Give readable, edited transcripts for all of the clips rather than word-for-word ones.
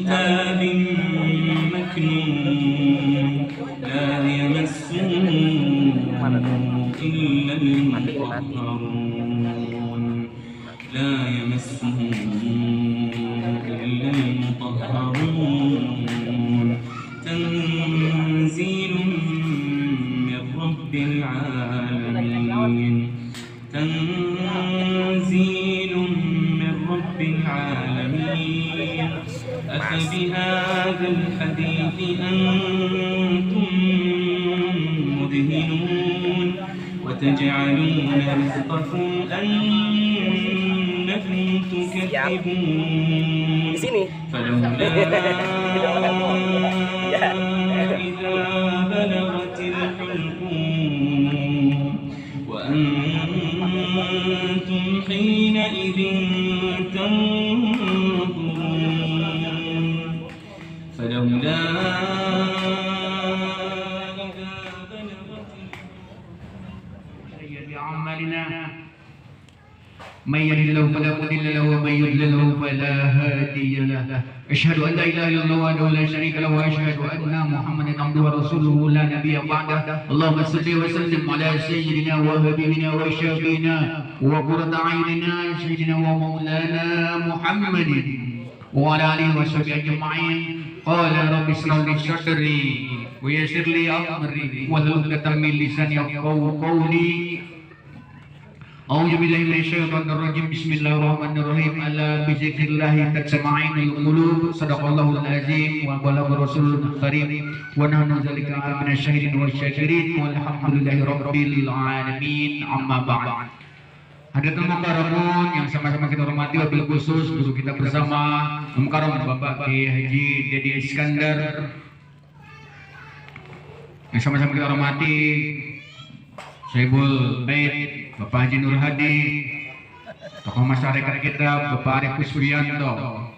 كتاب مكنون لا يمسه إلا المطهرون لا يمسه إلا المطهرون تنزيل من رب العالمين تنزيل من رب العالمين أفبهذا الحديث أنتم مدهنون وتجعلون رزقكم أنكم تكذبون فلولا إذا بلغت الحلقوم وأنتم حينئذ تنظرون فلولا بأعمالنا من يهد الله فلا مضل له ومن يضلل فلا هادي له أشهد أن لا إله إلا الله وحده لا شريك له وأشهد أن محمدا عبده ورسوله لا نبي بعده اللهم صل وسلم على سيدنا وحبيبنا وشفينا وقرة أعيننا سيدنا ومولانا محمد وعلى آله وصحبه أجمعين قال رب اشرح لي صدري ويسر لي أمري واحلل عقدة من لساني يفقهوا قولي أعوذ بالله من الشيطان الرجيم بسم الله الرحمن الرحيم ألا بذكر الله تطمئن القلوب صدق الله العظيم وبلغ رسوله الكريم ونحن ذلك من الشاهدين والشاكرين والحمد لله رب العالمين أما بعد. Hadirin mukarramun yang sama-sama kita hormati, wabil khusus guru kita bersama Mukarram Bapak Kiai Haji Dedi Iskandar, yang sama-sama kita hormati Saibul Bait Bapak Haji Nur Hadi, tokoh masyarakat kita Bapak Arif Kuswianto,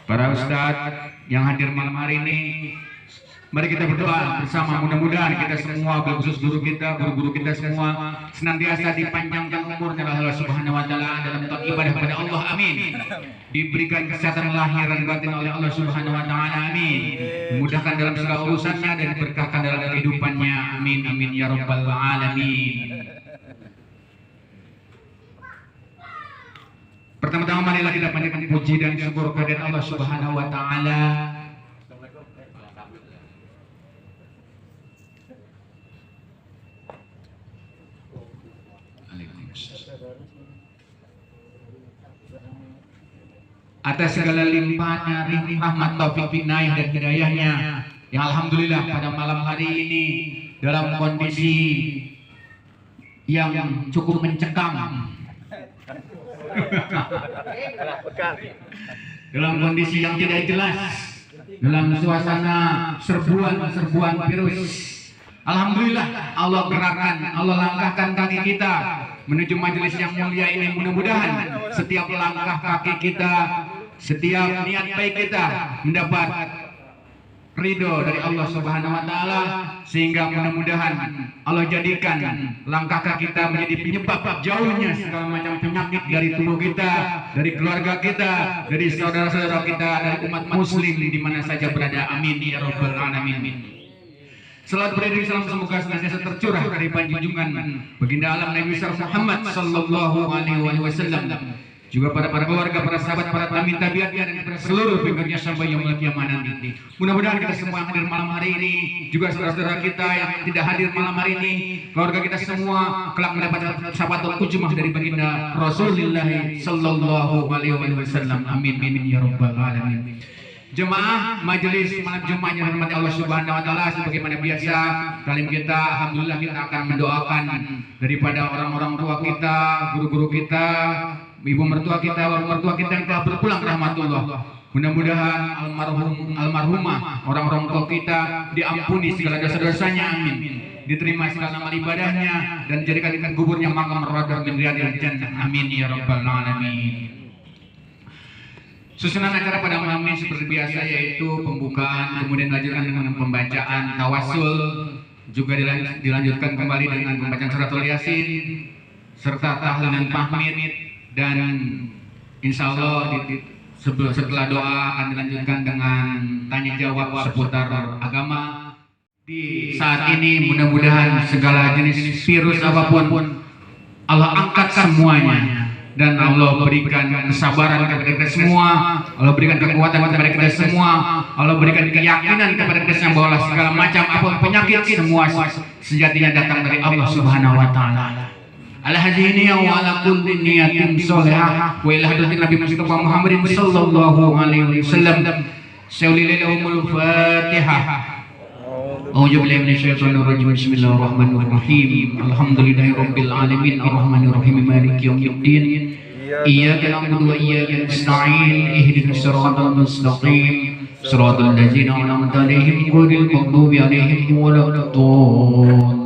para ustadz yang hadir malam hari ini. Mari kita berdoa bersama, mudah-mudahan kita semua, khusus guru kita, guru-guru kita semua senantiasa dipanjangkan umurnya oleh Allah Subhanahu wa taala dalam ibadah kepada Allah, amin. Diberikan kesehatan lahir dan batin oleh Allah Subhanahu wa taala, amin. Dimudahkan dalam segala urusannya dan diberkahkan dalam kehidupannya, amin amin ya rabbal alamin. Pertama-tama marilah kita panjatkan puji dan syukur kehadirat Allah Subhanahu wa taala. Atas segala limpahnya, rahmat, taufik, inayah dan hidayahnya, yang alhamdulillah pada malam hari ini dalam kondisi yang cukup mencekam, dalam kondisi yang tidak jelas, dalam suasana serbuan virus. Alhamdulillah Allah gerakan, Allah langkahkan kaki kita menuju majelis yang mulia ini. Mudah-mudahan setiap langkah kaki kita, setiap niat baik kita mendapat ridho dari Allah Subhanahu wa taala, sehingga mudah-mudahan Allah jadikan langkah kaki kita menjadi penyebab jauhnya segala macam penyakit dari tubuh kita, dari keluarga kita, dari saudara-saudara kita, dari umat muslim di mana saja berada, amin ya rabbal alamin. Salat beriring salam semoga senantiasa tercurah dari panjungan baginda alam Nabi Muhammad sallallahu alaihi wasallam, juga pada para keluarga, para sahabat, para tabi'in tabi'atnya, dan pada seluruh pengikutnya sampai yaumul qiyamah nanti. Mudah-mudahan kita semua yang hadir malam hari ini, juga saudara-saudara kita yang tidak hadir malam hari ini, keluarga kita semua kelak mendapat syafaat ujmah dari baginda Rasulullah sallallahu alaihi wasallam, amin amin ya rabbal alamin. Jemaah majelis malam Jumat yang dirahmati Allah Subhanahu wa taala, sebagaimana biasa kalian kita alhamdulillah kita akan mendoakan daripada orang-orang tua kita, guru-guru kita, ibu mertua kita, bapak mertua kita yang telah berpulang rahmatullah. Mudah-mudahan almarhumah orang-orang tua kita diampuni segala dosa-dosanya, amin. Diterima segala amal ibadahnya dan jadikan kuburnya makam radha min riyadil jannah, amin ya rabbal alamin. Susunan acara pada malam ini seperti biasa, yaitu pembukaan, kemudian dilanjutkan dengan pembacaan tawasul, juga dilanjutkan kembali dengan pembacaan suratul yasin, serta tahlilan pahmid, dan insya Allah Setelah doa akan dilanjutkan dengan tanya jawab seputar agama. Di saat ini mudah-mudahan segala jenis virus apapun Allah angkat semuanya, dan Allah berikan kesabaran kepada kita semua, Allah berikan kekuatan kepada kita semua, Allah berikan keyakinan kepada kita semua bahwa segala macam apapun penyakit semua sejatinya datang dari Allah Subhanahu wa taala. Ala hadhihi wa ala kulli niyatin shalihah wa ila hadratin Nabi Mustafa Muhammadin sallallahu alaihi wasallam. Syaulilaihumul Fatihah. A'udzu billahi minasyaitonir rajim. Bismillahirrahmanirrahim. Alhamdulillahirabbil alamin arrahmanir rahim maliki yaumiddin. Iyyaka na'budu wa iyyaka nasta'in. Ihdinas siratal mustaqim. Siratal ladzina an'amta 'alaihim ghairil maghdubi 'alaihim waladdallin.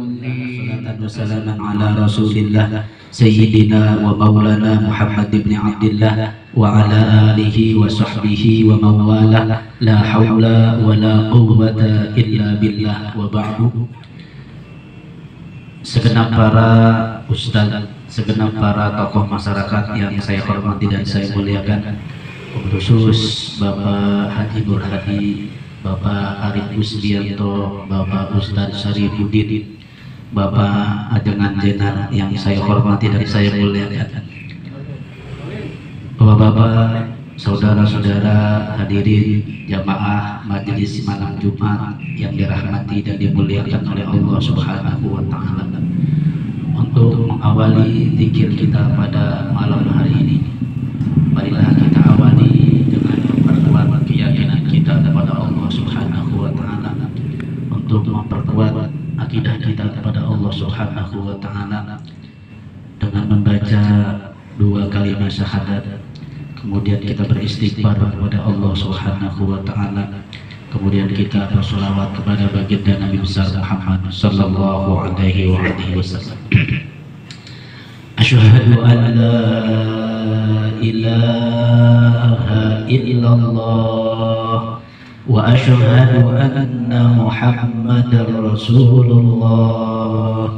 Wassalamu ala Rasulillah Sayyidina wa Maulana Muhammad ibn Abdillah wa ala alihi wa sahbihi wa mawalah. La hawla wa la quwwata illa billah wa ba'du. Segenap para ustaz, segenap para tokoh masyarakat yang saya hormati dan saya muliakan, khusus Bapak Haji Nur Hadi, Bapak Arif Usbianto, Bapak Ustaz Syarifuddin, Bapak Ajengan Jenar yang saya hormati dan saya muliakan, Bapak-bapak, saudara-saudara hadirin jamaah majelis malam Jumat yang dirahmati dan dimuliakan oleh Allah Subhanahu wa taala. Untuk mengawali zikir kita pada malam hari ini, marilah kita awali dengan memperkuat keyakinan kita kepada Allah Subhanahu wa taala, untuk memperkuat akidah kita kepada Allah Subhanahu wa taala dengan membaca 2 kalimat syahadat. Kemudian kita beristighfar kepada Allah Subhanahu wa taala. Kemudian kita bersolawat kepada baginda Nabi besar Muhammad sallallahu alaihi wasallam. Asyhadu an la ilaha illallah wa asyhadu anna Muhammadar Rasulullah.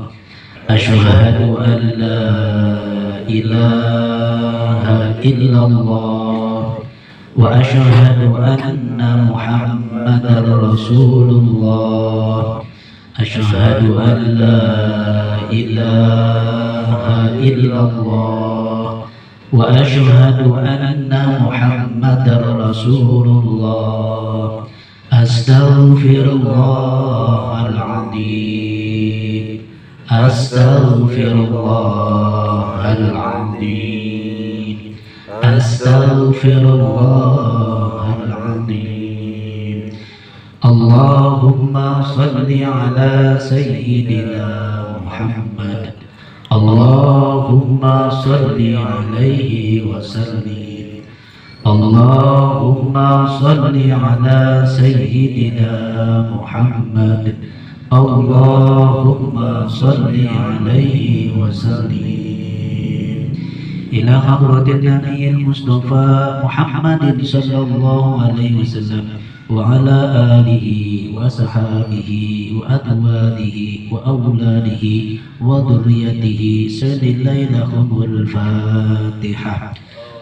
Asyhadu an la ilaha illallah wa asyhadu anna Muhammadar Rasulullah. Asyhadu an la ilaha illallah wa asyhadu anna Muhammadar Rasulullah. Astaghfirullahaladzim, astaghfirullahaladzim, astaghfirullahaladzim. Allahumma salli ala sayyidina Muhammad. Allahumma salli alaihi wa sallim. Allahumma salli ala sayyidina Muhammad. Allahumma salli alaihi wa sallim. Ila hadratin Nabiyil Mustafa Muhammadin sallallahu alaihi wasallam wa ala alihi wa sahbihi wa adwadihi wa awladihi wa dhurriyyatihi sallallahu Fatihah.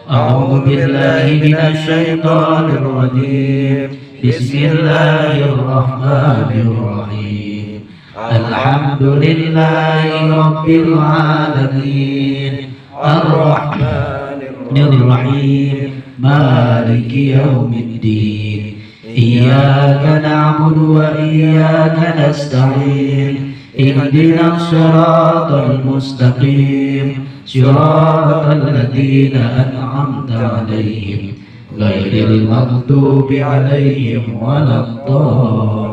A'udzu billahi minasy syaithanir rajim. Bismillahirrahmanirrahim. Alhamdulillahi rabbil alamin. Ar-Rahmanir Rahim. Maliki yaumiddin. Iyyaka na'budu wa iyyaka nasta'in. Ihdinas siratal mustaqim. Siratal ladzina an'amta 'alaihim ghairil maghdubi 'alaihim waladdallin.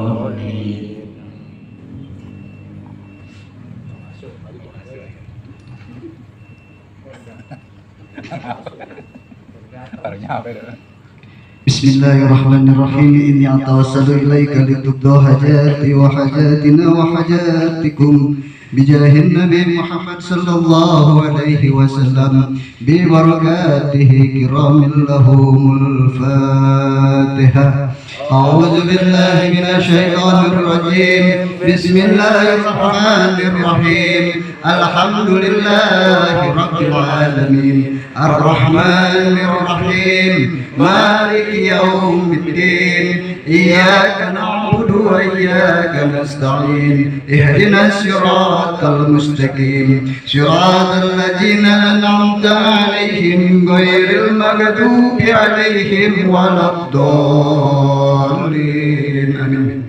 Bismillahirrahmanirrahim. Inni atawassalu ilaika litubda hajati wa hajatina wa hajatikum bijahin Nabi Muhammad sallallahu alaihi wasallam bi barakatihi kiramil lahumul Fatihah. A'udzu billahi minasy syaithanir rajim. Bismillahirrahmanirrahim. الحمد لله رب العالمين الرحمن الرحيم مالك يوم الدين إياك نعبد وإياك نستعين اهدنا الصراط المستقيم صراط الذين أنعمت عليهم غير المغضوب عليهم ولا الضالين آمين.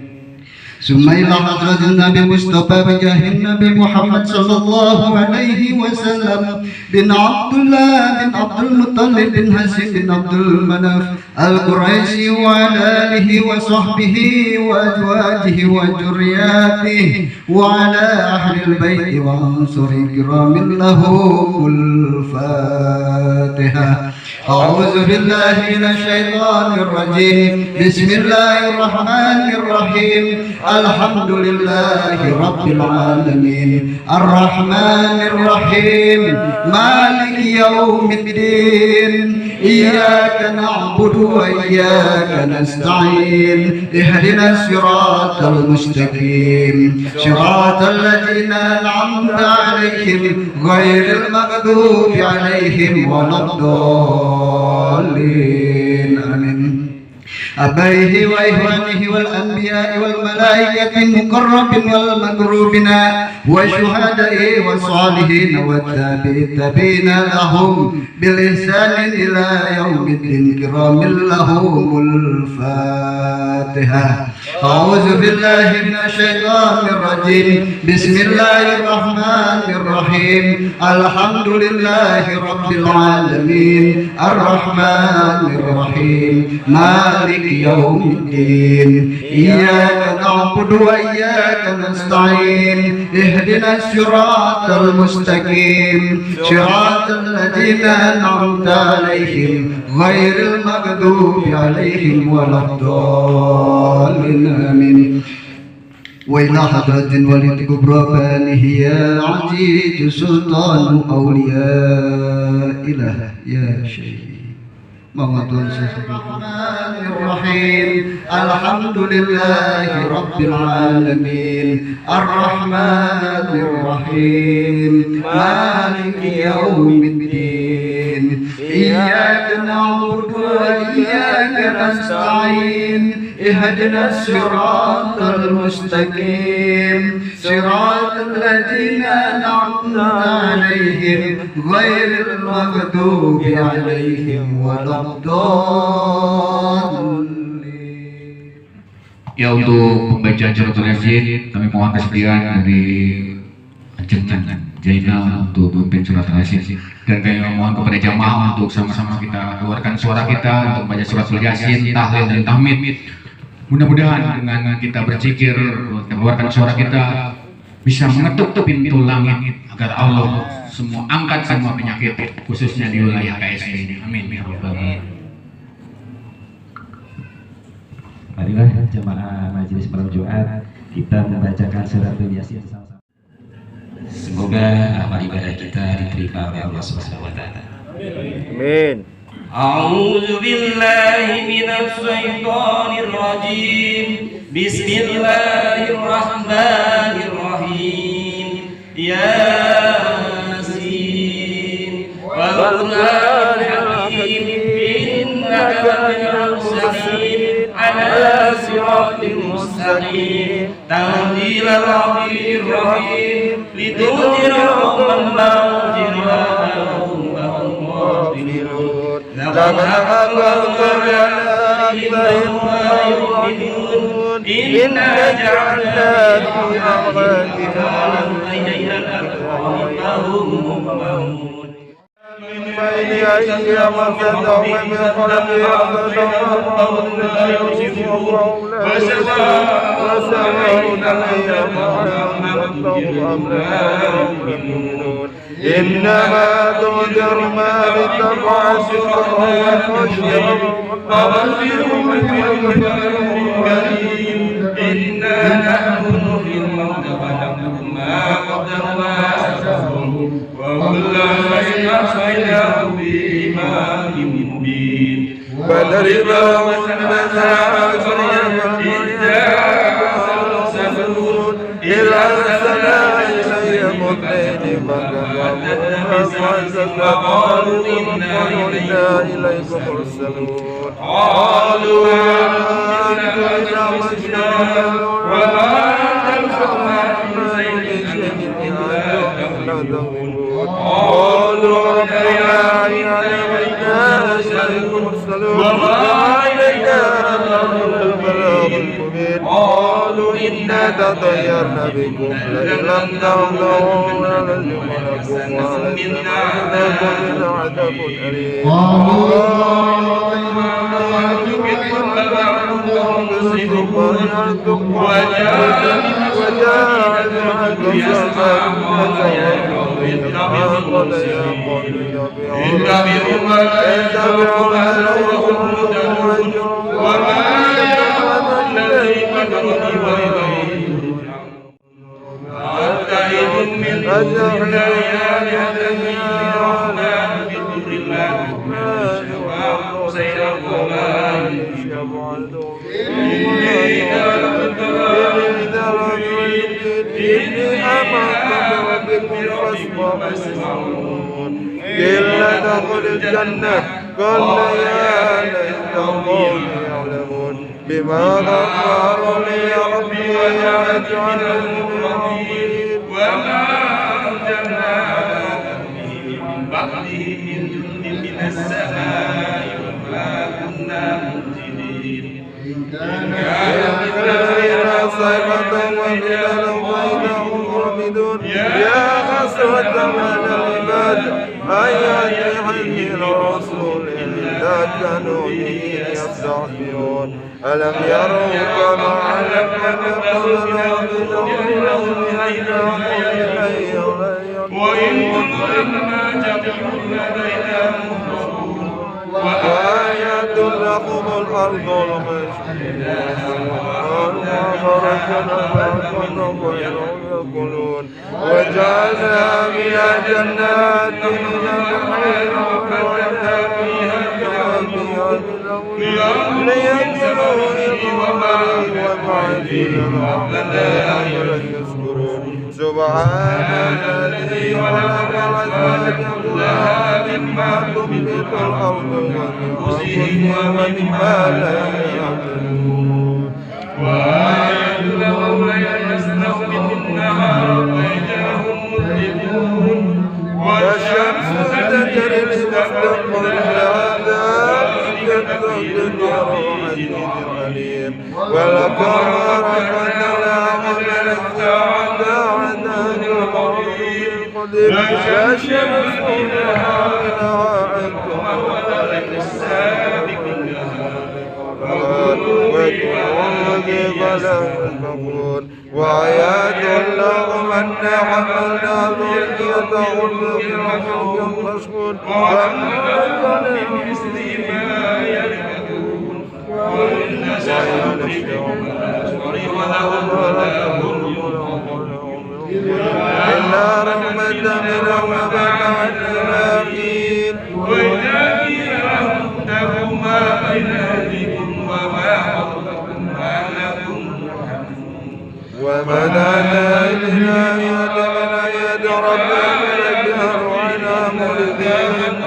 ثم إلى حضرة النبي مصطفى وجاه النبي محمد صلى الله عليه وسلم بن عبد الله بن عبد المطلب بن هاشم بن عبد المناف القريشي وعلى آله وصحبه وأزواجه وذرياته وعلى أهل البيت وأنصار الكرام لهم الفاتحة. أعوذ بالله من الشيطان الرجيم. بسم الله الرحمن الرحيم. الحمد لله رب العالمين الرحمن الرحيم مالك يوم الدين إياك نعبد وإياك نستعين اهدنا الصراط المستقيم صراط الذين أنعمت عليهم غير المغضوب عليهم ولا الضالين آمين. أبيه وإخوانه والأنبياء والملائكة المقربين والمقربين والشهداء والصالحين والتابعين لهم بالإحسان إلى يوم الدين كرام لهم الفاتحة. أعوذ بالله من الشيطان الرجيم. بسم الله الرحمن الرحيم. الحمد لله رب العالمين الرحمن الرحيم مالك يوم الدين إياك نعبد وإياك نستعين اهدنا الصراط المستقيم صراط الذين أنعمت عليهم غير المغضوب عليهم ولا الضالين آمين. وإلى حضرة الوليد كبرى فانه يا عزيز سلطان أولياء إله يا شيخ الرحمن الرحيم. الحمد لله رب العالمين الرحمن الرحيم مالك يوم الدين إياك نعبد وإياك نستعين اهدنا الصراط المستقيم صراط الذين أنعمت عليهم غير المغضوب عليهم ولا الضالين. Ya, untuk pembacaan suratul Yasin kami mohon kesediaan dari Jengan Jainal untuk memimpin suratul Yasin, dan kami mohon kepada jamaah untuk sama-sama kita keluarkan suara kita untuk baca suratul Yasin, tahlil dan tahmid. Mudah-mudahan dengan kita berzikir, keluarkan suara kita bisa mengetuk pintu langit agar Allah semua angkat semua penyakit khususnya di wilayah KSB ini. Amin ya rabbal alamin. Marilah jemaah majelis malam Jumat kita membacakan suratul Yasin sama-sama. Semoga amal ibadah kita diterima oleh Allah Subhanahu wa taala. Amin. أعوذ بالله من الشيطان الرجيم بسم الله الرحمن الرحيم ياسين والقرآن الحكيم إنك من المرسلين على صراط مستقيم تنزيل العزيز الرحيم لتنذر قوما ما أنذر آباؤهم وهم غافلون لقد أنزلنا عليهم ما يؤمنون إنا جعلنا في أعناقهم إليها الأكرام فهم مهمون من بين أيديهم ومن من خلفهم وسواء عليهم أنذرتهم أم لا يؤمنون إنما تنذر ما اتبع سره وبشرهم بيوم كريم إنا نحن نحيي الموتى ونكتب ما قدموا وآثارهم وكل شيء أحصيناه بإمام مبين فاضرب لهم إذ أرسلنا إليهم اثنين وقالوا إنا إليكم مرسلون قالوا أنتم أشركنا وما تنفعنا من شيء إلا تغلبون قالوا ربنا إنا إليكم مرسلون وما علينا البلاغ المبين قالوا إنا تطيرنا بكم لئن لم تنتهوا لنرجمنكم ولنمنعكم من عذاب أليم إلا دخل الجنة قال يا ليت قومي يعلمون بما غفر لي ربي وجعلني مؤمنا وما أنزلنا من بعده من جند من السماء وما كنا منزلين إن كان مثلنا صيحة وإلى لوينهم خامدون يا حسرة على العباد أن يأتي الرسول إلا كانوا به يستعجلون ألم يروا كما علمنا قبلهم بنور وإن كنا جميع لدينا محضرون وآيات لهم الأرض يأكلون وجعلنا فيها جنات من نخيل وفجرنا فيها ليأكلوا ومريء ومعين ربنا يشكرون سبحان الذي خلق الأزواج كلها مما تنبت الأرض وأنفسهم ومما لا يعلمون وآية لهم يسنوا من النهار فإذا هم مظلمون والشمس تجري لمستقر لها ذلك الدنيا عليم والقمر قدرناه منازل لا الشمس لها عنكم ولك السابق وآيات لهم أنا حملنا ذريتهم بالرسول المشهود وأنزلنا بمثل ما يركبون وإن سيرجعون ولهم إلا رحمة من ومتعنا فيه وإذا قيل لهم اتقوا ما بين أيديكم وما خلفكم لعلكم ترحمون ومنعنا إلينا يد من يد ربنا الجهر وعلى مردين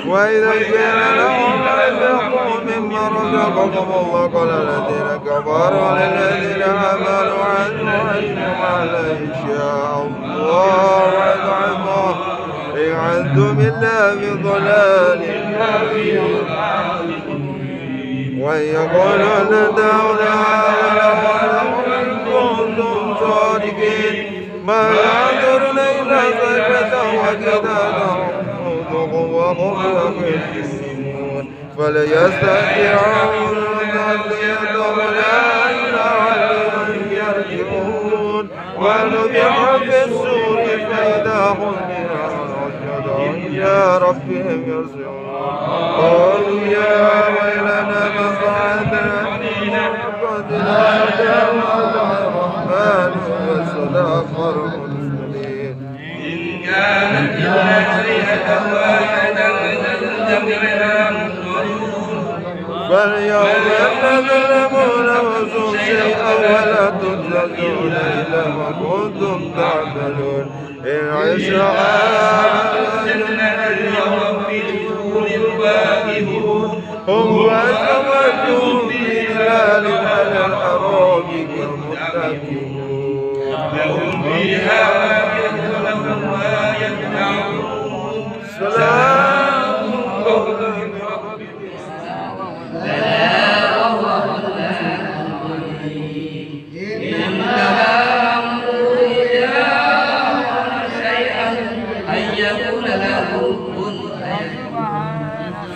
وإذا قيل لهم أنفقوا مما رزقكم الله قال الذين كفروا للذين آمنوا عليه شاء الله ويضعفه إن أنتم إلا بضلال ويقولون دعونا إن كنتم صادقين ما يعذرون إلا صيحة وكذا وهم يخصمون فليستطيعون تهديتهم لعلهم يرجعون ونفخ في الصور فإذا هم يا ربهم يرجعون قالوا يا ويلنا من بعثنا قد نادى الرحمن وصدق المرسلين إن كانت إلا صيحة واحدة فالجميع محضرون فاليوم يتظلمون وزوا شيئا ولا تجزون إلا ما كنتم تعملون عش عالمنا اليوم في الجور الواجهون هم وزوجهم في هلال الحرام كالمتقون لهم فيها ما يدعون ويدعون سلام قولا من رب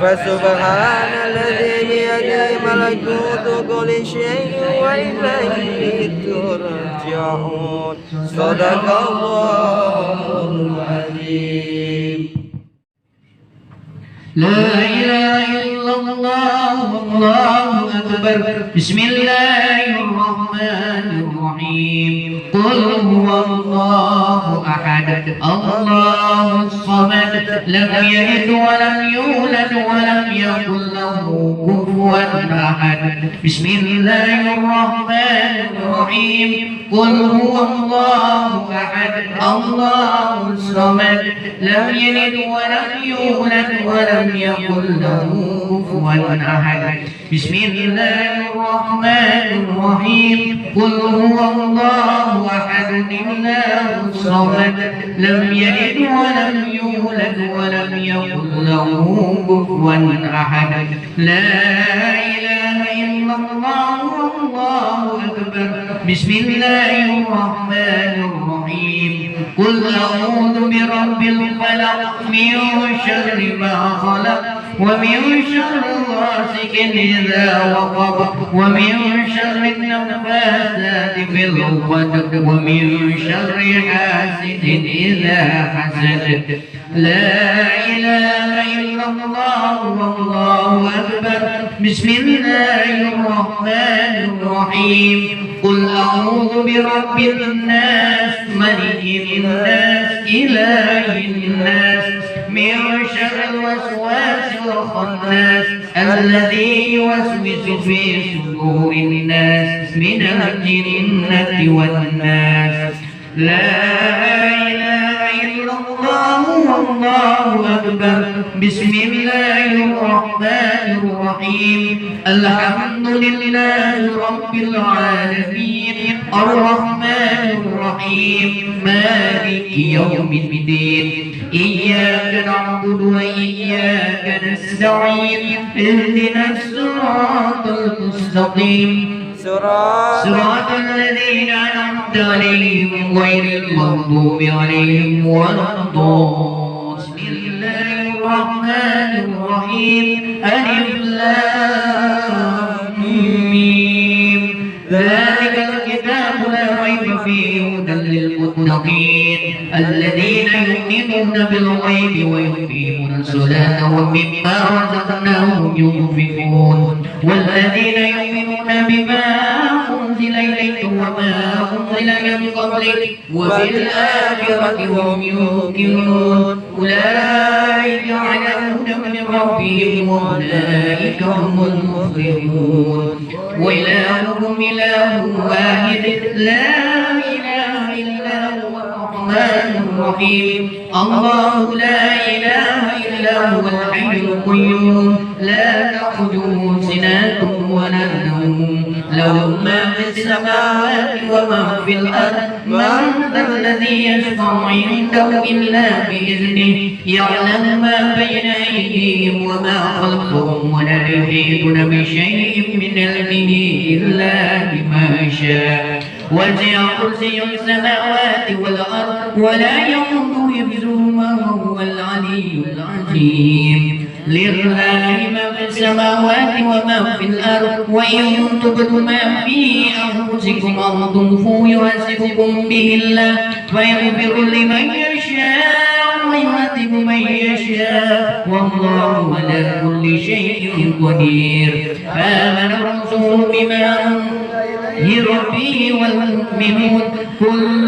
فسبحان الذي بيده ملكوت كل شيء وإليه ترجعون صدق الله العظيم. لا إله إلا الله والله أكبر. بسم الله الرحمن الرحيم. قل هو الله أحد الله الصمد لم يلد ولم يولد ولم يكن له كفوا أحد. بسم الله الرحمن الرحيم. قل هو الله أحد الله الصمد لم يلد ولم يولد ولم يكن له كفوا أحد. بسم الله الرحمن الرحيم. قل هو الله أحد الله الصمد لم يلد ولم يولد ولم يكن له كفوا أحد. لا إله إلا الله والله أكبر. بسم الله الرحمن الرحيم. قل أعوذ برب الفلق من شر ما خلق ومن شر غاسق إذا وقب ومن شر النفاثات في العقد ومن شر حاسد إذا حسد. لا إله إلا الله والله أكبر. بسم الله الرحمن الرحيم. قل أعوذ برب الناس ملك الناس إله الناس من شر الوسواس الخناس الذي يوسوس في صدور الناس من الجنة والناس. لا إله إلا الله والله أكبر. بسم الله الرحمن الرحيم. الحمد لله رب العالمين الرحمن الرحيم مالك يوم الدين إياك نعبد وإياك نستعين اهدنا الصراط المستقيم صراط الذين أنعمت عليهم غير المغضوب عليهم ولا الضالين. بسم الله الرحمن الرحيم. ألف لام ميم. ذلك الكتاب لا ريب فيه هدى للمتقين الذين يؤمنون بالغيب ويقيمون الصلاة ومما رزقناهم ينفقون والذين يؤمنون بما أنزل إليك وما أنزل من قبلك وبالآخرة هم يوقنون أولئك على هدى من ربهم وأولئك هم المفلحون. وإلهكم إله واحد لا إله إلا هو الرحمن الرحيم. الله لا إله إلا هو الحي القيوم لا تأخذه سنة ولا نوم له ما في السماوات وما في الأرض. من ذا الذي يشفع عنده إلا بإذنه يعلم ما بين أيديهم وما خلفهم ولا يحيطون بشيء من علمه إلا بما شاء. وسع كرسي السماوات والأرض ولا يؤوده حفظهما وهو العلي العظيم. لله ما في السماوات وما في الأرض وإن تبدوا ما في أنفسكم أو تخفوه يحاسبكم به الله فيغفر لمن يشاء ويعذب من يشاء والله على كل شيء قدير. آمن الرسول بما ربه والمؤمنون كل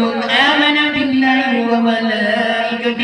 آمن بالله وملائكته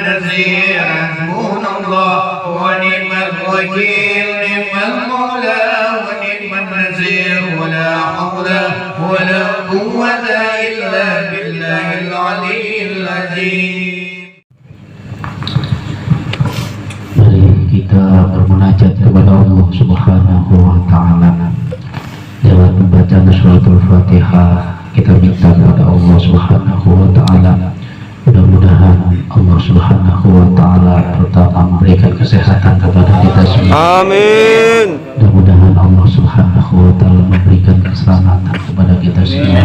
النصير حسبنا الله ونعم الوكيل نعم المولى ونعم النصير ولا حول ولا قوة إلا بالله العلي العظيم. Mari kita bermunajat kepada Allah Subhanahu wa taala. Lewat pembacaan suratul Fatihah kita minta kepada Allah Subhanahu wa taala, mudah-mudahan Allah Subhanahu wa taala pertama memberikan kesehatan kepada kita semua. Amin. Mudah-mudahan Allah Subhanahu wa taala memberikan keselamatan kepada kita semua.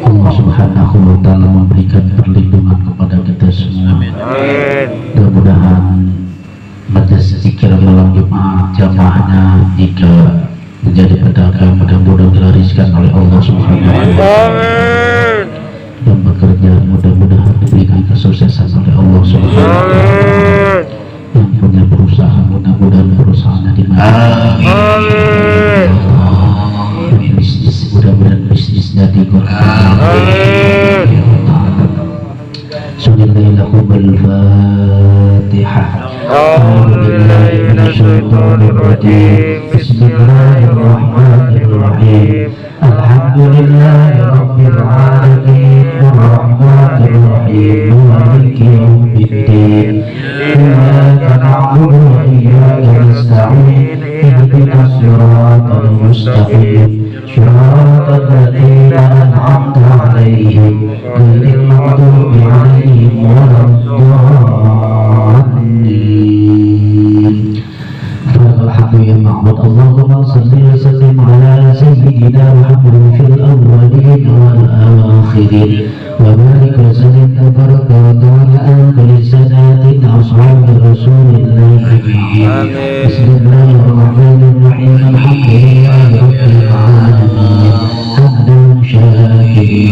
Allah Subhanahu wa taala memberikan perlindungan kepada kita semua. Mudah-mudahan majelis zikir malam Jumat jamaahnya jika menjadi pedagang mudah-mudahan dilariskan oleh Allah Subhanahu wa taala. Dan bekerja mudah-mudahan diberikan kesuksesan oleh Allah Subhanahu wa taala. Yang punya perusahaan mudah-mudahan perusahaannya dimana. Dan bisnis mudah-mudahan bisnisnya digolongkan. Subhanallahumul Fatihah. Bismillahirrahmanirrahim. Alhamdulillahi Rabbil Alamin. Ar-Rahmanir-Rahim. Maliki yaumiddin. Iyyaka na'budu wa iyyaka nasta'in. Ihdinas siratal mustaqim. Siratal ladzina an'amta 'alaihim ghairil maghdubi 'alaihim waladdallin. Alhamdu ya ma'bud. Allahumma salli wa sallim ala sayyidina Muhammad fil awwalin wal akhirin wa barik wa sallim tabaraka wa ta'ala ala kulli sadatin ashabi rasulillah ajma'in. Bismillahirrahmanirrahim. Alhamdulillahi rabbil alamin. Hamdan syakirin,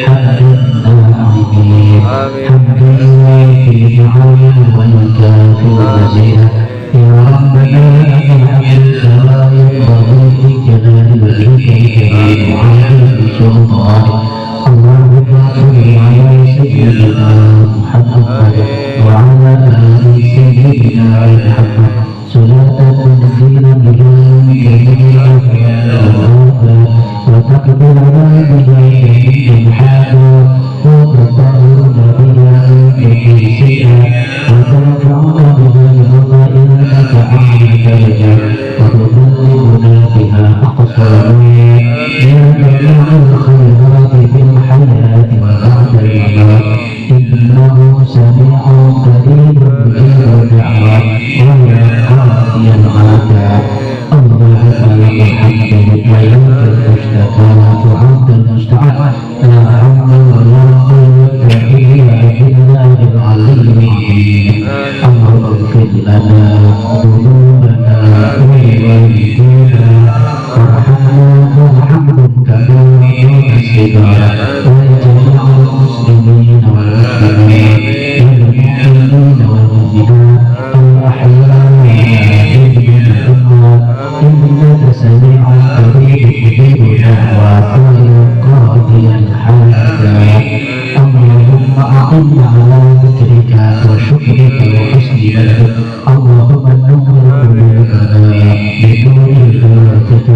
hamdan na'imin, hamdan yuwafi ni'amahu wa yukafi mazidah. Ya Rabbana lakal hamdu kama yanbaghi li jalali wajhika al-karim wa 'azimi sultanik. Allahumma salli ala sayyidina Muhammad wa ala ali sayyidina Muhammad salatan tunjina biha wa taqbalana biha min hada wa tatahhiruna biha min sayyi'at wa tarfa'una biha وتبلغنا بها أقصى من جميع الخيرات في الحياة وبعد الممات إنه سميع قريب مجيب الدعوات ويا قاضي العادات. اللهم لك الحمد وإليك المشتكى وأنت المستعان. لا حول ولا قوة إلا بالله العظيم. اللهم اغفر لنا ذنوبنا ووالدينا وارحمنا وارحمهم كما ربونا صغارا ولجميع المسلمين والمسلمات والمؤمنين والمؤمنات الأحياء منهم الأموات إنك سميع قريب مجيب الدعوات ويا قاضي الحاجات. اللهم أعنا على ذكرك وشكرك وحسن عبادتك. اللهم نور قلوبنا بنور هدايتك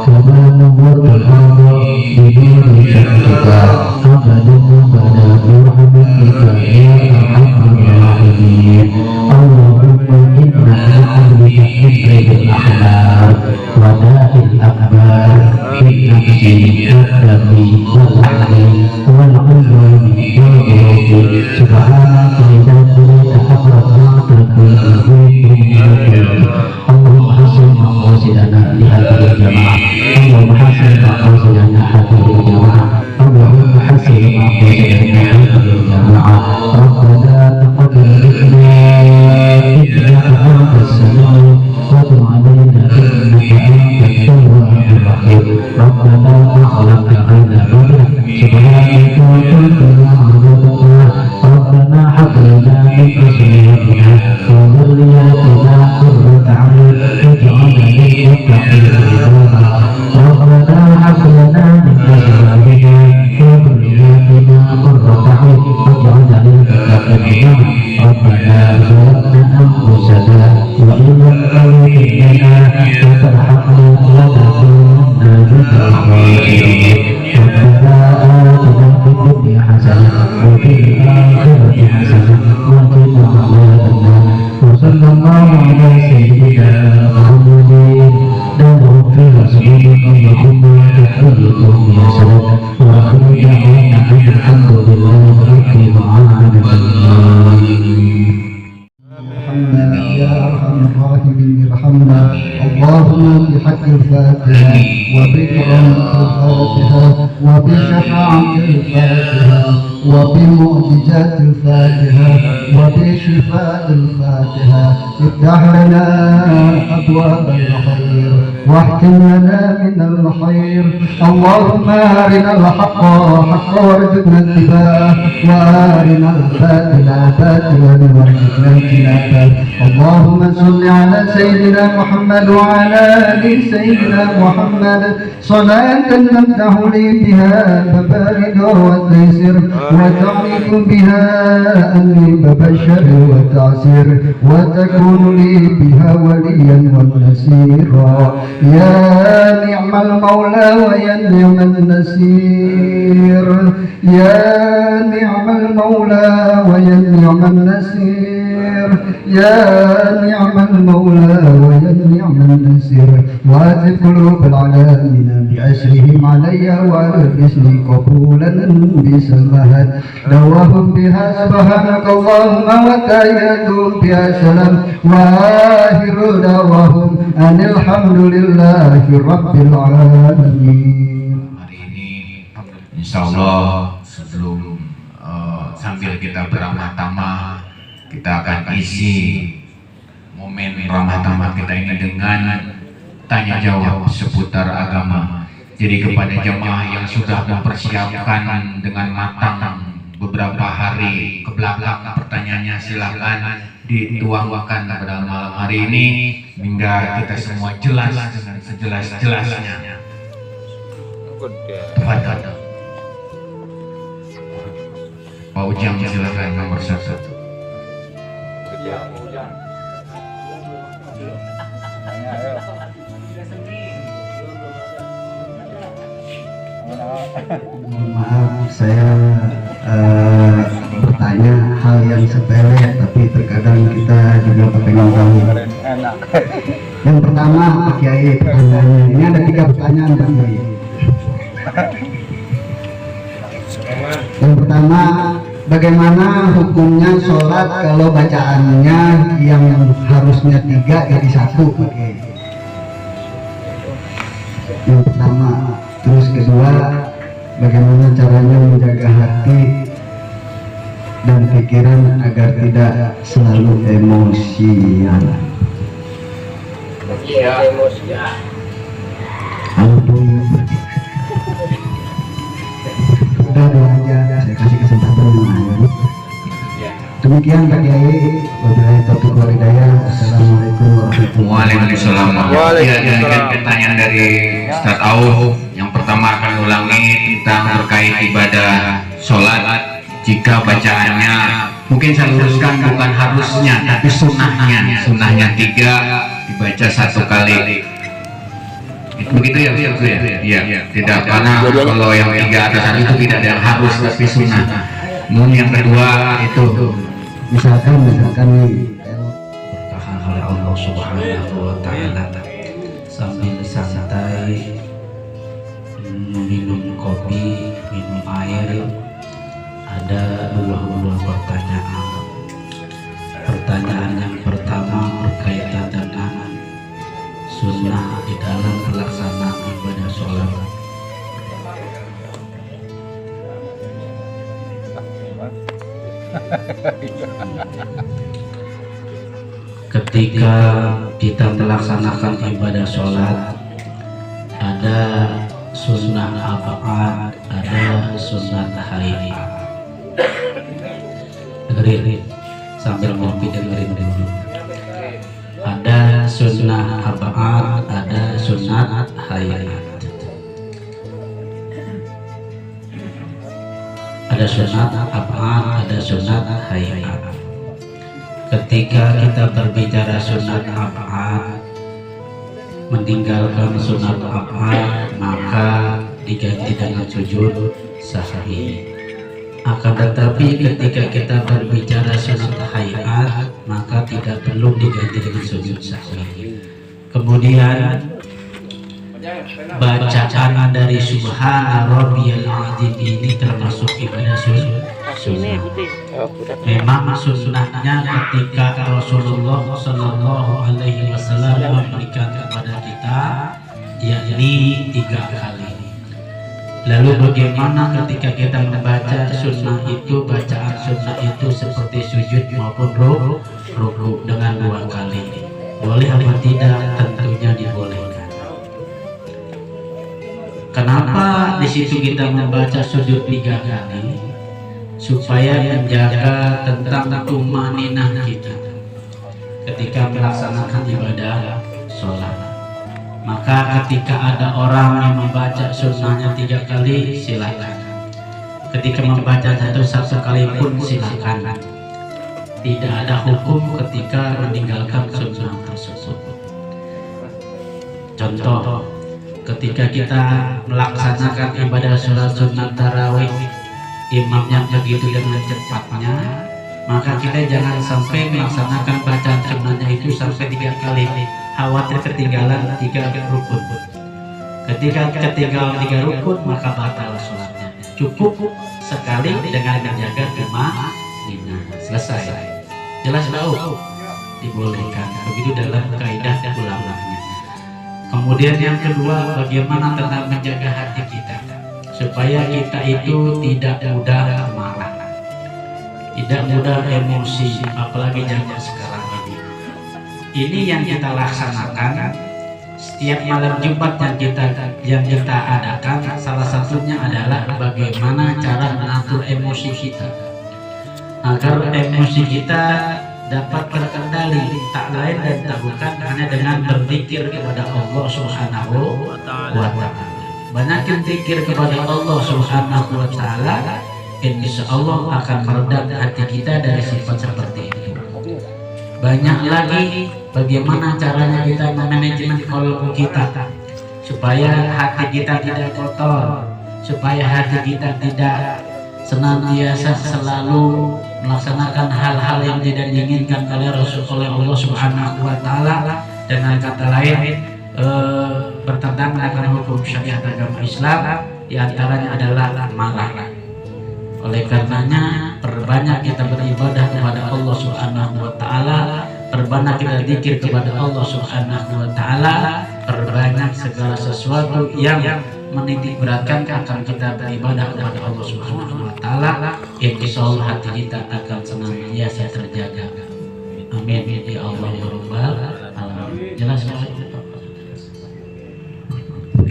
كما نورت الأرض بنور شمسك. أبدا ربنا برحمتك يا أرحم الراحمين. اللهم إنا نعوذ بك من كيد الأحلام وداء الأكبار في النفس والدم والعقل والعلوم والغرب. سبحانك إذا كنت أقرأت كل اللهم حسن مقاصدنا لهذه الجماعة. اللهم حسن مقاصدنا هذه الجماعة. اللهم حسن مقاصدنا هذه الجماعة. ربنا تقبل منا إنك أنت السميع وتب علينا إنك أنت التواب الرحيم. ربنا أخلق عنا بدرا سبحانك ربنا ظلمنا أنفسنا وإن لم تغفر لنا وترحمنا لنكونن من الخاسرين ربنا آتنا في الدنيا حسنة وفي الآخرة حسنة وقنا عذاب النار وصلى الله على سيدنا محمد دعوه في رسولك اللهم تحيتهم يا سلام وآخر دعوانا أن الحمد لله رب العالمين. يا أرحم الراحمين ارحمنا اللهم بحق الفاتحة وبكرم الفاتحة وبشفاعة الفاتحة وبمعجزات الفاتحة وبشفاء الفاتحة افتح لنا أبواب الخير واحكم لنا من الخير اللهم أرنا الحق حقا وارزقنا اتباعه وأرنا الباطل باطلا وارزقنا اجتنابه اللهم صل على سيدنا محمد وعلى آل سيدنا محمد صلاة تفتح لي بها مبارد والتيسير وتعرف بها أني ببشر وتعسير وتكون لي بها وليا ونصيرا يا نعم المولى ويا نعم النصير يا نعم المولى ويا نعم النصير يا نعم المولى ويا نعم النصير واتف قلوب العالمين بأسرهم علي والبسني قبولا بسماحات دواهم بها سبحانك اللهم وتأيدهم بها سلام وآخر دعواهم أن الحمد لله رب العالمين. Hari ini insya Allah sebelum sambil kita beramah tamah, kita akan isi momen ramah tamah kita ini dengan tanya jawab seputar agama. Jadi kepada jemaah yang sudah mempersiapkan dengan matang beberapa hari ke belakang pertanyaannya, silakan dituangkan pada malam hari ini hingga kita semua jelas dengan sejelas-jelasnya. Tafadhal. Pak Ujang silakan nomor 1. Maaf, saya bertanya hal yang sepele, tapi terkadang kita juga pengen tahu. Yang pertama, Pak Kiai, pertanyaannya ini ada 3 pertanyaan, Pak Kiai. Yang pertama, bagaimana hukumnya sholat kalau bacaannya yang harusnya 3 jadi 1, Pak Kiai? Yang pertama. Terus kedua, bagaimana caranya menjaga hati dan pikiran agar tidak selalu emosian. Ampun. Udah aja, saya kasih kesempatan menanya. Demikian Pak Kiai, wabillahi taufiq wal hidayah. Assalamualaikum warahmatullahi wabarakatuh. Ya, dengan pertanyaan dari Ustaz Auf, yang pertama akan ulangi tentang terkait ibadah sholat. Jika bacaannya, mungkin saya luruskan, bukan harusnya tapi sunnahnya 3 dibaca 1 kali. Begitu ya Ustaz ya? Iya, tidak, karena kalau yang 3 atas itu tidak ada yang harus tapi sunnah. Namun yang kedua itu misalkan Bertahan oleh Allah Subhanahu wa Ta'ala sambil santai minum kopi, minum air. Ada 2 pertanyaan. Pertanyaan yang pertama berkaitan dengan sunnah di dalam pelaksanaan ibadah sholat. Ketika kita melaksanakan ibadah sholat, ada sunnah abad, ada sunnah haid. Dengerin sambil ngopi, dengerin dulu. Ada sunnah abad, ada sunnah haid. Ada sunat abad, ada sunat haid. ketika kita berbicara sunat ab'ad, meninggalkan sunat ab'ad maka diganti dengan sujud sahwi. Akan tetapi ketika kita berbicara sunat hayat maka tidak perlu diganti dengan sujud sahwi. Kemudian bacaan dari Subhana Rabbiyal Azim ini termasuk ibadah sunnah. Memang sunnahnya ketika Rasulullah Sallallahu Alaihi Wasallam memberikan kepada kita yakni 3 kali. Lalu bagaimana ketika kita membaca sunnah itu, bacaan sunnah itu seperti sujud maupun ruku dengan 2 kali? Boleh apa tidak? Tentunya dibolehkan. Kenapa di situ kita membaca sujud 3 kali? Supaya menjaga tentang tumaninah kita ketika melaksanakan ibadah sholat. Maka ketika ada orang yang membaca sunnahnya 3 kali, silakan. Ketika membaca satu kali pun silakan. Tidak ada hukum ketika meninggalkan sunnah tersebut. Contoh, ketika kita melaksanakan ibadah sholat sunnah tarawih, imamnya begitu dengan cepatnya, maka kita jangan sampai melaksanakan bacaan sunnahnya itu sampai 3 kali, khawatir ketinggalan 3 rukun. Ketika ketinggalan 3 rukun maka batal sholatnya. Cukup sekali dengan menjaga tumaninah, selesai. Jelas tahu? Dibolehkan. Begitu dalam kaidah ulamanya. Kemudian yang kedua, bagaimana tentang menjaga hati kita supaya kita itu tidak mudah marah, tidak mudah emosi, apalagi zaman sekarang ini. Ini yang kita laksanakan setiap malam Jumat yang kita adakan. Salah satunya adalah bagaimana cara mengatur emosi kita agar emosi kita dapat terkendali, tak lain dan tak bukan hanya dengan berzikir kepada Allah Subhanahu wa Ta'ala. Banyakin zikir kepada Allah Subhanahu wa Ta'ala, insya Allah akan meredam hati kita dari sifat seperti itu. Banyak lagi bagaimana caranya kita memanajemen kolbu kita supaya hati kita tidak kotor, supaya hati kita tidak senantiasa selalu melaksanakan hal-hal yang tidak diinginkan oleh Allah Subhanahu wa Ta'ala. Dengan kata lain, bertentangan dengan hukum syariat agama Islam, diantaranya adalah marah. Oleh karenanya perbanyak kita beribadah kepada Allah Subhanahu wa Ta'ala, perbanyak kita zikir kepada Allah Subhanahu wa Ta'ala, perbanyak segala sesuatu yang menitik beratkan akan kita beribadah kepada Allah Subhanahu wa Ta'ala, yang insyaallah hati kita akan senantiasa terjaga. Amin ya Allah ya Rabbal alamin. Jelas Pak?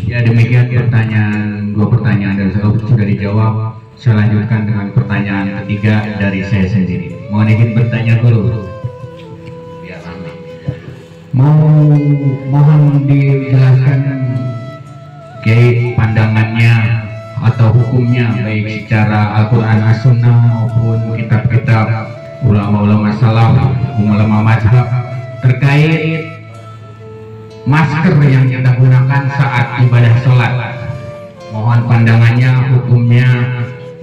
Ya, demikian dua pertanyaan dari saya sudah dijawab. Saya lanjutkan dengan pertanyaan ketiga dari saya sendiri. Mohon izin bertanya dulu. Ya, amin. Mohon dijelaskan pandangannya atau hukumnya baik secara Al-Quran As-Sunnah maupun kitab-kitab ulama-ulama salaf, ulama mazhab terkait masker yang kita gunakan saat ibadah sholat. Mohon pandangannya, hukumnya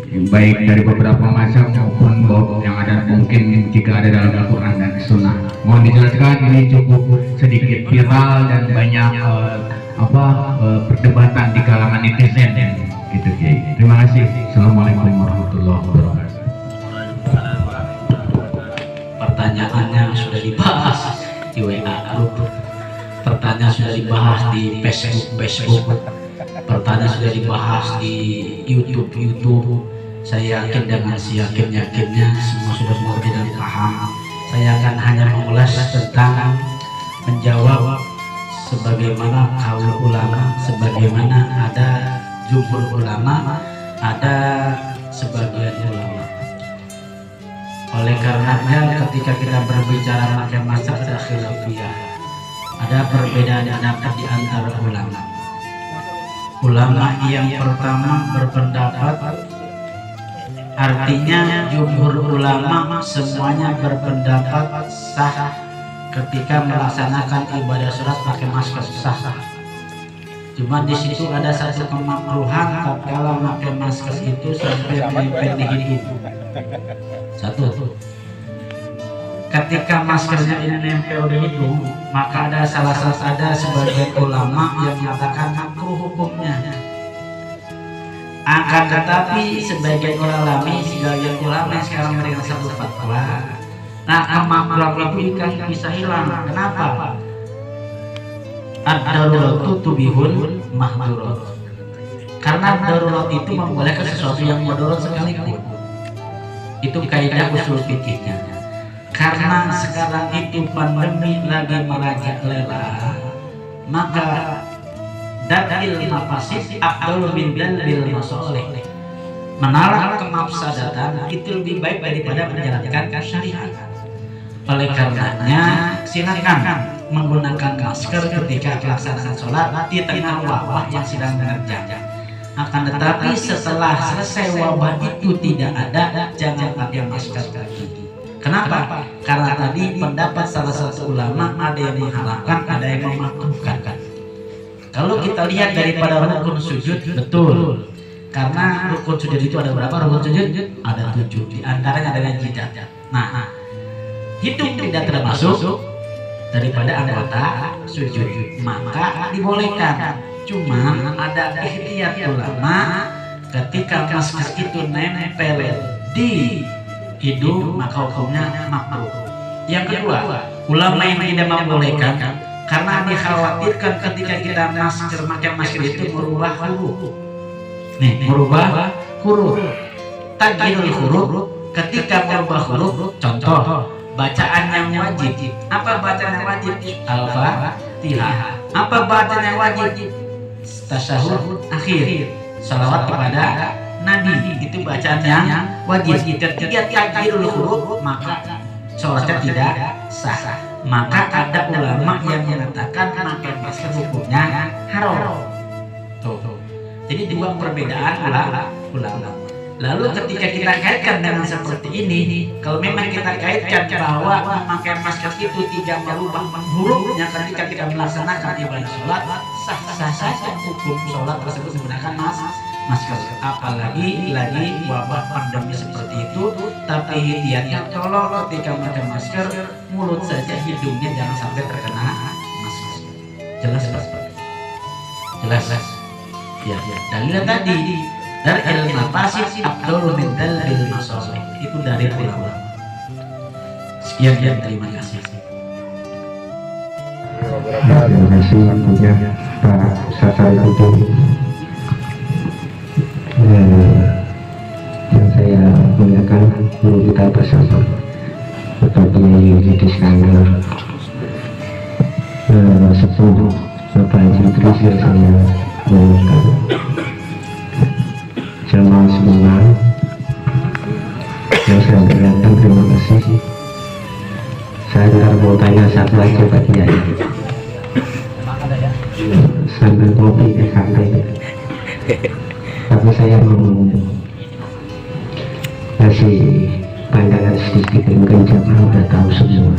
baik dari beberapa mazhab maupun yang ada mungkin jika ada dalam Al-Quran dan Sunnah. Mohon dijelaskan, ini cukup sedikit viral dan banyak perdebatan di kalangan netizen gitu. Terima kasih. Assalamualaikum warahmatullahi wabarakatuh. Pertanyaannya sudah dibahas di WA grup, pertanyaan sudah dibahas di Facebook, pertanyaan sudah dibahas di YouTube. Saya yakin dengan yakinnya semua sudah mengerti dan paham. Saya akan hanya mengulas tentang menjawab sebagaimana kaul ulama, sebagaimana ada jumhur ulama, ada sebagian ulama. Oleh karenanya ketika kita berbicara pakai masalah khilafiyah, ada perbedaan pendapat di antara ulama. Ulama yang pertama berpendapat Artinya jumhur ulama semuanya berpendapat sah ketika melaksanakan ibadah sholat pakai masker sah. Cuma di situ ada satu kemakruhan kalau pakai masker itu sampai menempel di hidung. Satu. Ketika maskernya ini nempel di hidung, maka ada sebagian ulama yang menyatakan makruh hukumnya. Akan tetapi sebagian ulama yang sekarang memberikan satu fatwa. Nah, kemakruhan itu kan bisa hilang. Kenapa? Ad-daruratu tubihul mahdurat. Karena darurat itu membolehkan sesuatu yang mudarat sekalipun. Itu kaidah usul fikihnya. Karena sekarang itu pandemi lagi merajalela, maka dalil mafasid afdal min dalil masalih. Menolak kemafsadatan itu lebih baik daripada menjalankan syariat. Oleh karenanya silakan menggunakan masker ketika pelaksanaan sholat di tengah wabah yang sedang menerjang. Akan tetapi setelah selesai wabah itu tidak ada, jangan pakai masker lagi. Kenapa? Karena tadi pendapat salah satu ulama ada yang menghalalkan, ada yang memakruhkan. Kalau kita lihat daripada rukun sujud, betul. Karena rukun sujud itu ada berapa rukun sujud? Ada 7. Di antaranya adalah jidat. Nah, hidung tidak termasuk daripada anggota sujud, maka dibolehkan. Cuma ada ikhtiyar ulama ketika masker itu nempel di hidung maka hukumnya makruh. Yang kedua, ulama yang tidak membolehkan karena dikhawatirkan ketika kita pakai masker itu merubah huruf. Merubah huruf. Taghyirul huruf, ketika merubah huruf, contoh bacaan yang wajib. Apa bacaan yang wajib? Al-Fatihah. Apa bacaan yang wajib? Tasyahud akhir. Salawat kepada Nabi. Itu bacaan yang wajib. Ketika taghyirul huruf, maka sholatnya tidak sah. Maka ada ulama yang mengatakan pakai masker hukumnya haram. Jadi dua perbedaan ulama. Lalu ketika kita kaitkan dengan seperti ini, kalau memang kita kaitkan bahwa memakai masker itu tidak merubah hurufnya ketika kita melaksanakan ibadah sholat, sah saja hukum sholat tersebut menggunakan masker. Apalagi lagi wabah pandemi seperti itu. Tapi hati-hati, tolong ketika memakai masker, mulut saja, hidungnya jangan sampai terkena masker. Jelas? Ya. Dalilnya tadi dari ilmu mafasid afdal min dalil masalih, itu dari ulama. Sekian, terima kasih. Terima kasih tentunya Pak Ustaz Al-Budi. Yang saya muliakan guru kita bersama Bapak Kiai Yudi Iskandar, sepuh Bapak Haji Idris yang saya muliakan, jamaah semua yang sudah datang, terima kasih. Saya mau tanya satu aja Pak Kiai, sambil kopi santai, tapi saya mau kasih pandangan sedikit, mungkin jamaah udah tahu semua.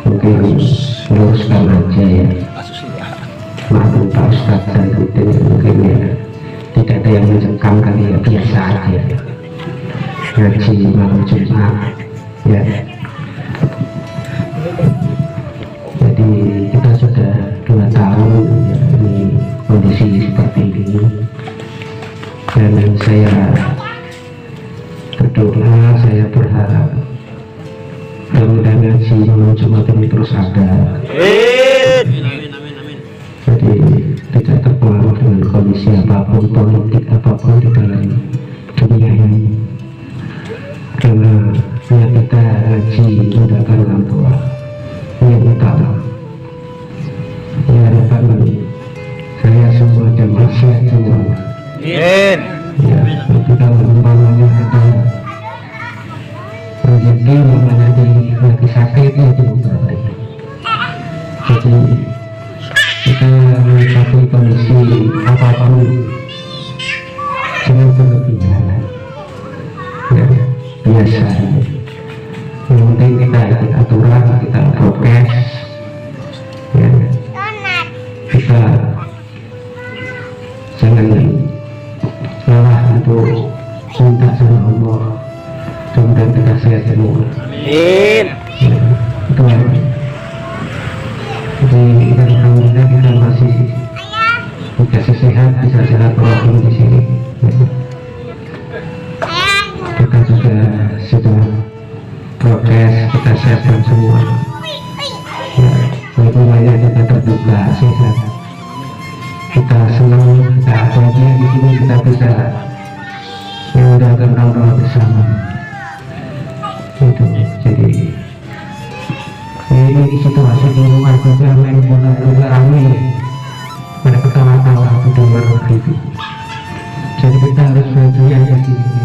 Mungkin luruskan aja ya, maafin Pak Ustadz dan Rutin, mungkin ya tidak ada yang mencengkam kali ya, biasa aja ngaji malam Jumat ya. Jadi kita sudah 2 tahun ya, ini kondisi seperti ini, dan saya berdoa, saya berharap mudah-mudahan ngaji malam Jumat ini terus ada. Jadi tidak terpengaruh dengan kondisi apapun, politik apapun di dalam dunia ini, karena niat kita ngaji mudahkan orang tua, niat utama ya harapan saya semua jamaah sehat semua. Ya, tapi kalau umpamanya ada rezeki umpamanya lagi sakit ya itu baik. Jadi kita menyikapi kondisi apapun biasa. Yang penting kita ikut aturan, kita prokes, ya. Kita jangan lelah untuk minta sama Allah. Kemudian kita sehat semua. Amin. Itu aja. Jadi alhamdulillah kita masih dikasih sehat, bisa silaturahim di sini. Kita juga sudah prokes, kita siapkan semua. Ya, lingkungannya kita terbuka, sehat. Kita senang, kita bahagia di sini, kita bisa mengadakan doa bersama. Itu jadi ini situasi di rumah juga main bola juga ramai, mereka ketawa-tawa dengar itu. Jadi kita harus bahagia di sini.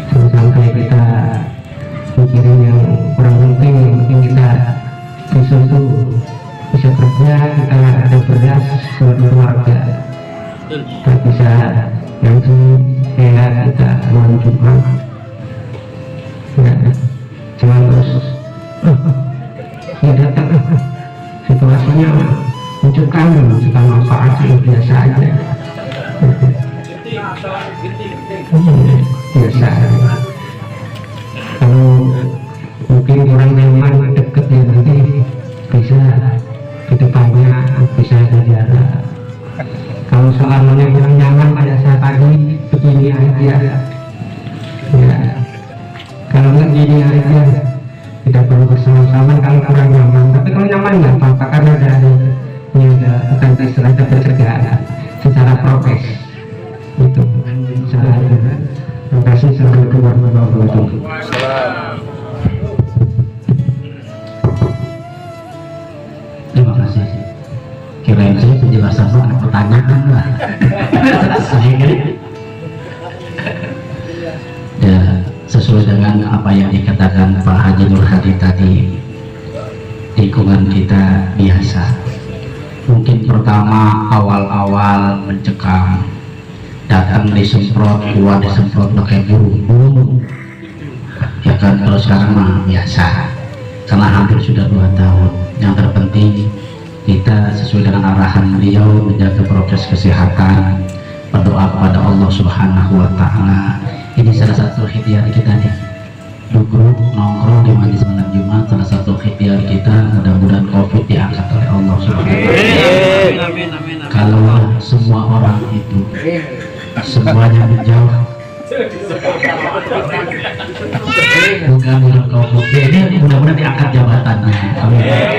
Sampai kita mikirin yang kurang penting, yang penting kita bisa kerja, kita ada beras buat keluarga, kita bisa ngaji sehat, kita malam Jumat, ya, jangan terus ya datang situasinya mencukam manfaat biasa aja, biasa. Kalau mungkin orang nyaman deket ya nanti bisa ke depannya bisa ada jarak. Kalau selamanya yang nyaman pada saat tadi begini aja, ya. Kalau nggak gini aja tidak perlu bersama-sama kalau kurang nyaman. Tapi kalau nyaman nggak apa-apa karena ada akan ada pencegahan secara prokes itu. Terima kasih. Assalamualaikum warahmatullahi wabarakatuh. Terima kasih. Kirain saya penjelasan ada pertanyaan lah. Selesai kan? Ya, sesuai dengan apa yang dikatakan Pak Haji Nur Hadi tadi, lingkungan kita biasa. Mungkin pertama awal-awal mencekam, datang disemprot, keluar disemprot pakai burung. Ya kan, kalau sekarang mah biasa. Karena hampir sudah 2 tahun. Yang terpenting kita sesuai dengan arahan beliau menjaga prokes kesehatan, berdoa kepada Allah Subhanahu wa Ta'ala. Ini salah satu ikhtiar kita nih, duduk nongkrong di majelis malam Jumat, salah satu ikhtiar kita. Mudah-mudahan COVID diangkat oleh Allah Subhanahu wa Ta'ala. Kalau semua orang itu semuanya menjauh, bukan COVID ini, mudah-mudahan diangkat jabatannya.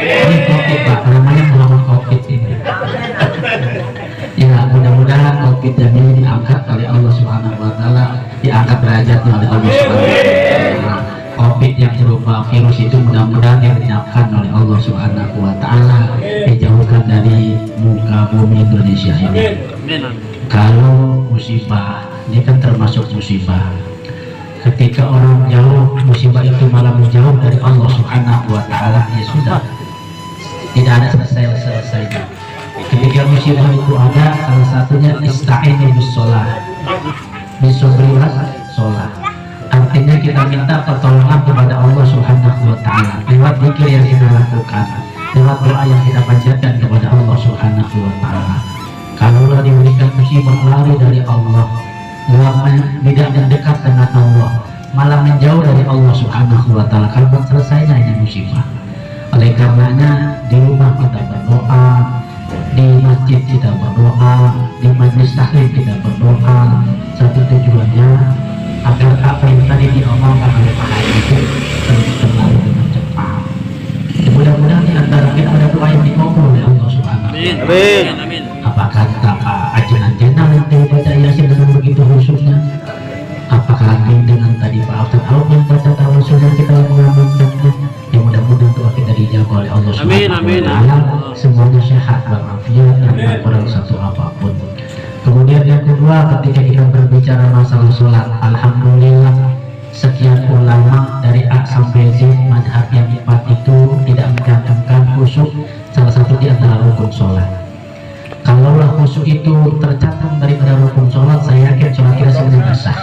Ini COVID Pak, namanya melawan COVID ini. Ya, mudah-mudahan COVID ini diangkat oleh Allah Subhanahu wa Ta'ala, diangkat derajatnya oleh Allah Subhanahu wa Ta'ala. COVID yang berupa virus itu mudah-mudahan dihindarkan oleh Allah Subhanahu wa Ta'ala, dijauhkan dari muka bumi Indonesia ini. Kalau musibah ini kan termasuk musibah. Ketika orang jauh, musibah itu malah menjauh dari Allah Subhanahu wa Ta'ala, ya sudah, tidak ada selesai-selesainya. Ketika musibah itu ada, salah satunya ista'inu bis sholat, bisobrilah sholat. Artinya kita minta pertolongan kepada Allah Subhanahu wa Ta'ala lewat zikir yang kita lakukan, lewat doa yang kita panjatkan kepada Allah Subhanahu wa Ta'ala. Kalaulah diberikan musibah, lari dari Allah, tidak mendekat dengan Allah, malah menjauh dari Allah Subhanahu wa Ta'ala. Kapan selesainya ini musibah? Oleh karenanya di rumah kita berdoa, di masjid kita berdoa, di majelis taklim kita berdoa. Satu tujuannya agar apa yang tadi diomongkan oleh Pak Haji itu terlalu dengan cepat. Mudah-mudahan di antara kita ada doa yang dikabul oleh Allah Subhanahu wa Ta'ala. Amin. Apakah kata Pak Ajinan Jenal yang tadi baca Yasin dengan begitu khususnya? Apakah dengan tadi Pak Ustaz Aum yang baca tawasulnya kita yang mengaminkannya? Yang mudah-mudahan doa kita dijawab oleh Allah Subhanahu wa Ta'ala. Semuanya sehat walafiat, tanpa kurang satu apapun. Kemudian yang kedua, ketika kita berbicara masalah sholat, alhamdulillah sekian ulama dari A sampai Z madhab yang 4 itu tidak mencantumkan khusyuk salah satu di antara rukun sholat. Kalaulah khusyuk itu tercantum daripada rukun sholat, saya yakin sholat kita sudah sah.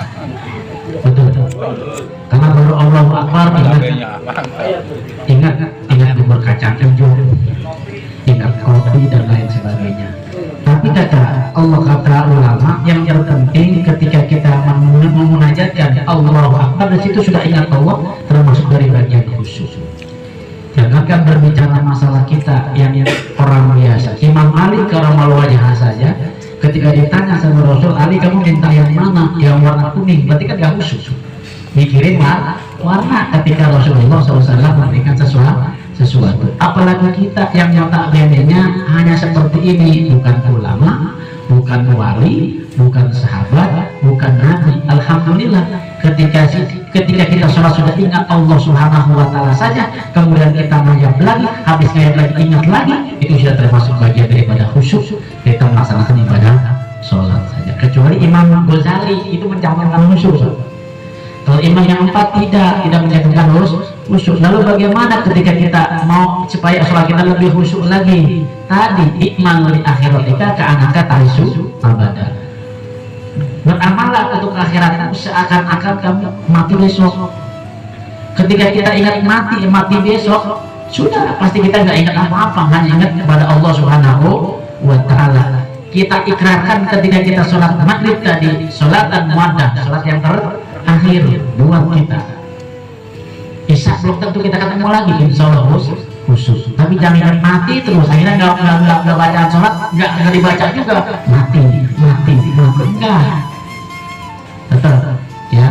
Allah, kata ulama, yang terpenting ketika kita memunajatkan Allahu Akbar, di situ sudah ingat Allah, termasuk dari bagian khusyuk. Jangankan berbicara masalah kita yang orang biasa. Imam Ali karamal wajah saja, ketika ditanya sama Rasul, Ali kamu minta yang mana? Yang warna kuning, berarti kan gak khusyuk. Mikirin warna ketika Rasulullah SAW memberikan sesuatu. Apalagi kita yang notabene-nya hanya seperti ini, bukan ulama, bukan wali, bukan sahabat, bukan nabi. Alhamdulillah, ketika kita sholat sudah ingat Allah Subhanahu wa Ta'ala saja, kemudian kita ngayap lagi, habis ngayap lagi ingat lagi, itu sudah termasuk bagian daripada khusyuk kita melaksanakan ibadah sholat saja. Kecuali Imam Ghazali itu mencantumkan khusyuk. Kalau imam yang 4 tidak mencantumkan khusyuk. Lalu bagaimana ketika kita mau supaya sholat kita lebih khusyuk lagi? Tadi ikmal li akhiratika ka'annaka ta'isu abada. Beramallah untuk akhiratmu seakan-akan kamu mati besok. Ketika kita ingat mati besok, sudah pasti kita nggak ingat apa-apa, hanya ingat kepada Allah Subhanahu wa Ta'ala. Kita ikrarkan ketika kita sholat maghrib tadi, sholatan muaddah, sholat yang terakhir buat kita. Isya belum tentu kita ketemu lagi, insya Allah khusus. Tapi jangan mati terus, akhirnya nggak bacaan sholat, nggak dibaca juga, mati, enggak. Tetap ya,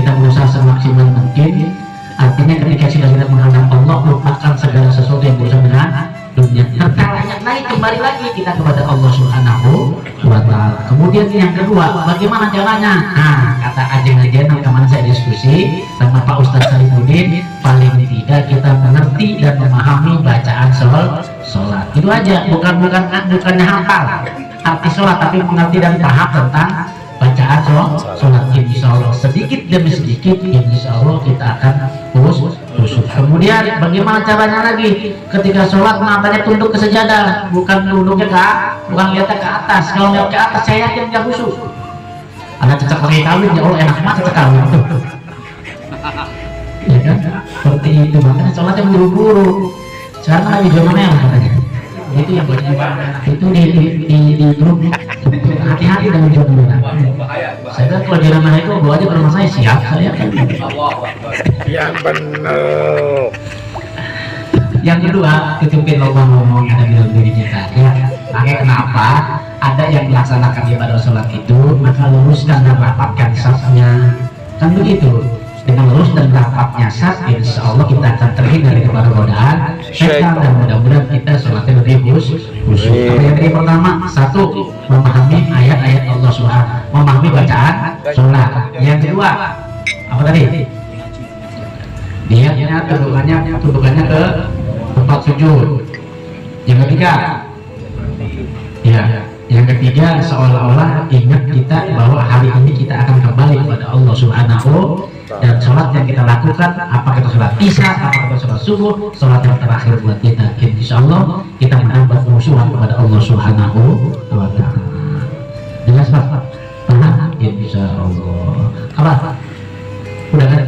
kita berusaha semaksimal mungkin. Artinya ketika sudah kita menghadap Allah, lupakan segala sesuatu yang berusaha dengan dunia. Tertanya lagi, kembali lagi kita kepada Allah Subhanahu wa Ta'ala. Kemudian yang kedua, bagaimana caranya? Nah, kata ajen-ajen yang kemarin saya diskusi sama Pak Ustadz Salihuddin, paling tidak kita mengerti dan memahami bacaan sholat. Itu aja, bukannya hafal arti sholat, tapi mengerti dan paham tentang bacaan sholat. Insya Allah sedikit demi sedikit, insya Allah kita akan khusyuk. Kemudian bagaimana caranya lagi? Ketika sholat matanya tunduk ke sejadah, bukan tunduknya bukan lihatnya ke atas. Kalau lihat ke atas saya yakin nggak khusyuk. Ada cecak pakai kawin, ya Allah enak banget cecak kawin tuh. Ya kan? Seperti itu, makanya sholatnya buru-buru. Sekarang lagi zona merah katanya. Itu yang itu di grup, hati-hati dengan zona merah. Saya kan kalau zona merah itu bawa aja ke rumah saya, siap saya. Yang benar. Yang kedua, tutupin lubang ngomong yang ada di dalam diri kita ya. Makanya kenapa ada yang melaksanakan ibadah sholat itu, maka luruskan dan rapatkan safnya, kan begitu. Dengan lurus dan rapatnya saf, insya Allah kita akan terhindar dari godaan syaitan, dan mudah-mudahan kita sholatnya lebih khusyuk. Yang pertama, satu, memahami ayat-ayat Allah Subhanahu, memahami bacaan sholat. Yang kedua, apa tadi? Niatnya, tundukannya ke tempat sujud. Yang ketiga, ya, yang ketiga seolah-olah ingat kita bahwa hari ini kita akan kembali kepada Allah Subhanahu, dan sholat yang kita lakukan, apakah itu sholat isya, apakah itu sholat subuh, sholat yang terakhir buat kita, insya Allah kita menambah khusyukan kepada Allah Subhanahu wa Ta'ala. Jelas Pak? Paham? Insya Allah. Apa? Udah kan?